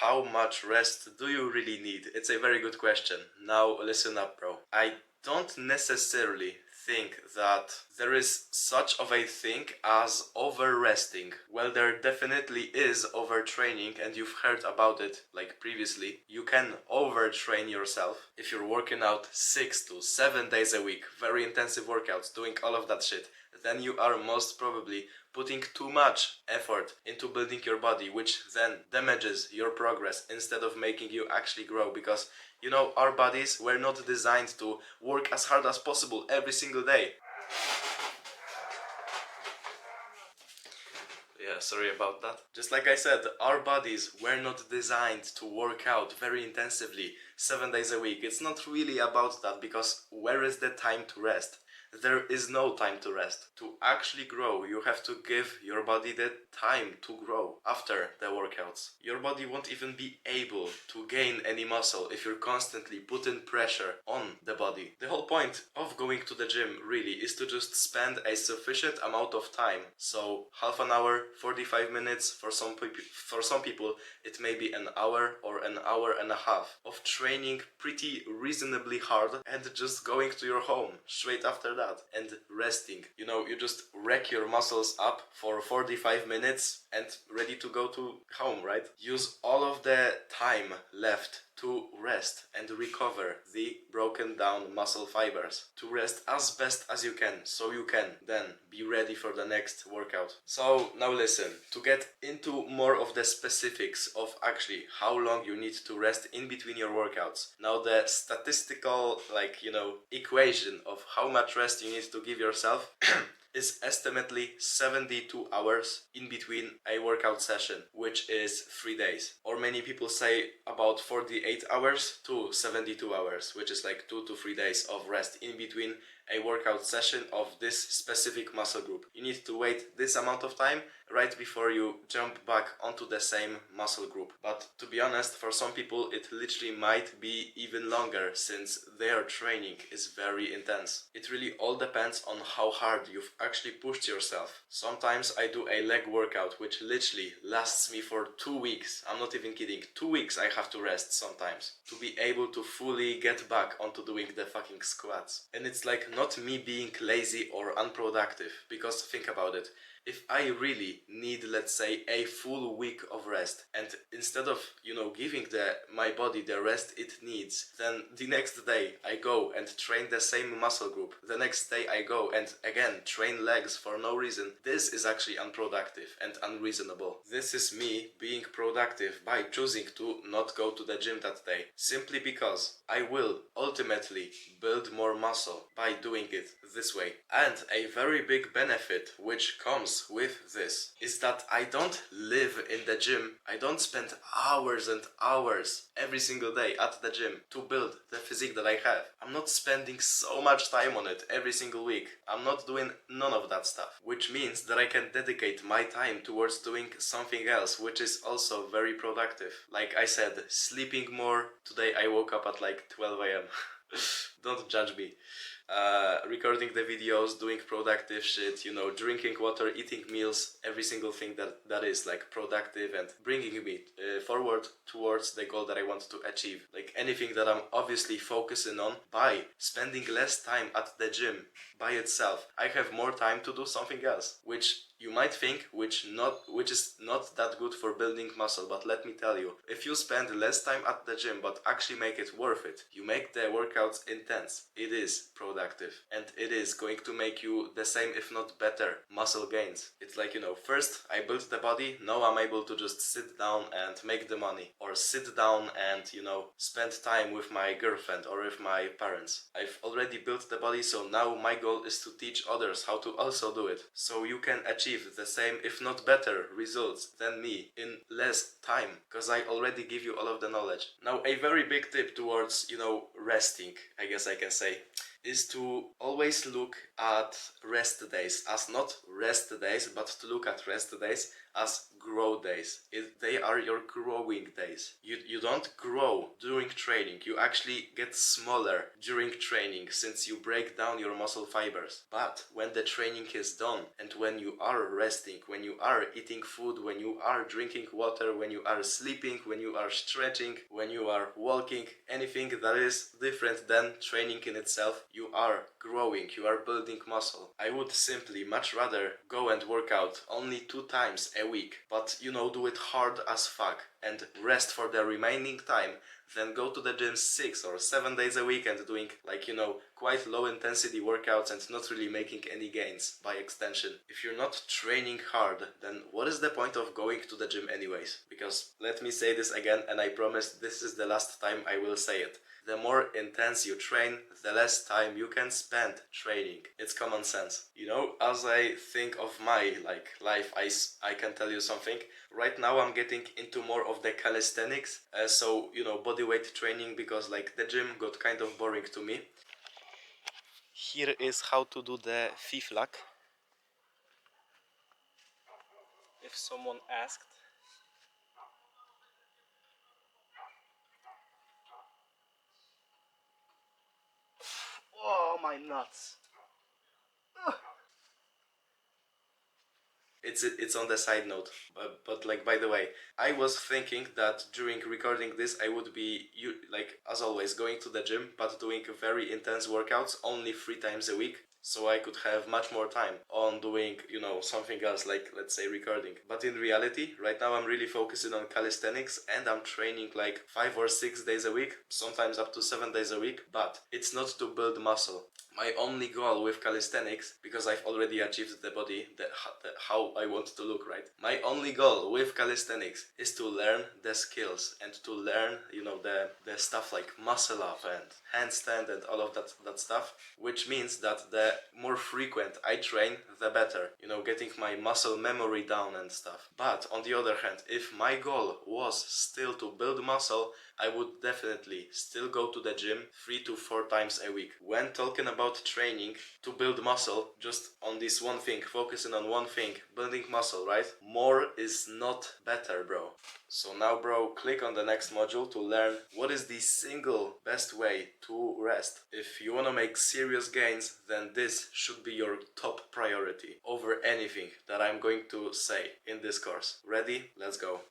how much rest do you really need? It's a very good question. Now listen up, bro. I don't necessarily think that there is such of a thing as over resting. Well, there definitely is overtraining, and you've heard about it like previously. You can overtrain yourself if you're working out 6 to 7 days a week, very intensive workouts, doing all of that shit. Then you are most probably putting too much effort into building your body, which then damages your progress instead of making you actually grow. Because our bodies were not designed to work as hard as possible every single day. Yeah, sorry about that. Just like I said, our bodies were not designed to work out very intensively 7 days a week. It's not really about that, because where is the time to rest? There is no time to rest. To actually grow, you have to give your body the time to grow after the workouts. Your body won't even be able to gain any muscle if you're constantly putting pressure on the body. The whole point of going to the gym really is to just spend a sufficient amount of time. So half an hour, 45 minutes, for some people it may be an hour or an hour and a half of training pretty reasonably hard, and just going to your home straight after that and resting. You just wreck your muscles up for 45 minutes and ready to go to home, right? Use all of the time left to rest and recover the broken down muscle fibers, to rest as best as you can, so you can then be ready for the next workout. So now listen, to get into more of the specifics of actually how long you need to rest in between your workouts. Now the statistical equation of how much rest you need to give yourself is estimately 72 hours in between a workout session, which is 3 days. Or many people say about 48 hours to 72 hours, which is like 2 to 3 days of rest in between a workout session of this specific muscle group. You need to wait this amount of time right before you jump back onto the same muscle group. But to be honest, for some people it literally might be even longer, since their training is very intense. It really all depends on how hard you've actually pushed yourself. Sometimes I do a leg workout which literally lasts me for 2 weeks. I'm not even kidding. 2 weeks I have to rest sometimes to be able to fully get back onto doing the fucking squats. And it's like not me being lazy or unproductive, because think about it. If I really need, let's say, a full week of rest, and instead of, giving my body the rest it needs, then the next day I go and train the same muscle group. The next day I go and again train legs for no reason. This is actually unproductive and unreasonable. This is me being productive by choosing to not go to the gym that day, simply because I will ultimately build more muscle by doing it this way. And a very big benefit which comes with this is that I don't live in the gym. I don't spend hours and hours every single day at the gym to build the physique that I have. I'm not spending so much time on it every single week. I'm not doing none of that stuff, which means that I can dedicate my time towards doing something else, which is also very productive. Like I said, sleeping more. Today I woke up at like 12 a.m. Don't judge me. Recording the videos, doing productive shit, drinking water, eating meals, every single thing that is like productive and bringing me forward towards the goal that I want to achieve. Like anything that I'm obviously focusing on, by spending less time at the gym by itself, I have more time to do something else, which you might think which is not that good for building muscle. But let me tell you, if you spend less time at the gym but actually make it worth it, you make the workouts intense, it is productive, and it is going to make you the same if not better muscle gains. It's like, first I built the body, now I'm able to just sit down and make the money, or sit down and spend time with my girlfriend or with my parents. I've already built the body, so now my goal is to teach others how to also do it, so you can achieve the same if not better results than me in less time, because I already give you all of the knowledge. Now a very big tip towards resting, I guess I can say, is to always look at rest days as not rest days, but to look at rest days as grow days. They are your growing days. You don't grow during training. You actually get smaller during training since you break down your muscle fibers. But when the training is done and when you are resting, when you are eating food, when you are drinking water, when you are sleeping, when you are stretching, when you are walking, anything that is different than training in itself, you are growing, you are building muscle. I would simply much rather go and work out only 2 times a week, but do it hard as fuck and rest for the remaining time than go to the gym 6 or 7 days a week and doing quite low intensity workouts and not really making any gains by extension. If you're not training hard, then what is the point of going to the gym anyways? Because let me say this again, and I promise this is the last time I will say it. The more intense you train, the less time you can spend training. It's common sense. As I think of my life, I can tell you something. Right now I'm getting into more of the calisthenics, so bodyweight training, because the gym got kind of boring to me. Here is how to do the fiflak. If someone asked. Oh, my nuts. It's on the side note, but by the way, I was thinking that during recording this I would be as always going to the gym, but doing very intense workouts only 3 times a week, so I could have much more time on doing something else, like let's say recording. But in reality, right now I'm really focusing on calisthenics and I'm training 5 or 6 days a week, sometimes up to 7 days a week, but it's not to build muscle. My only goal with calisthenics, because I've already achieved the body, how I want to look, right? My only goal with calisthenics is to learn the skills and to learn, the stuff like muscle up and handstand and all of that stuff, which means that the more frequent I train, the better, getting my muscle memory down and stuff. But on the other hand, if my goal was still to build muscle, I would definitely still go to the gym 3 to 4 times a week. When talking about training to build muscle, just on this one thing, focusing on one thing, building muscle, right? More is not better, bro. So now, bro, click on the next module to learn what is the single best way to rest. If you wanna make serious gains, then this should be your top priority over anything that I'm going to say in this course. Ready? Let's go.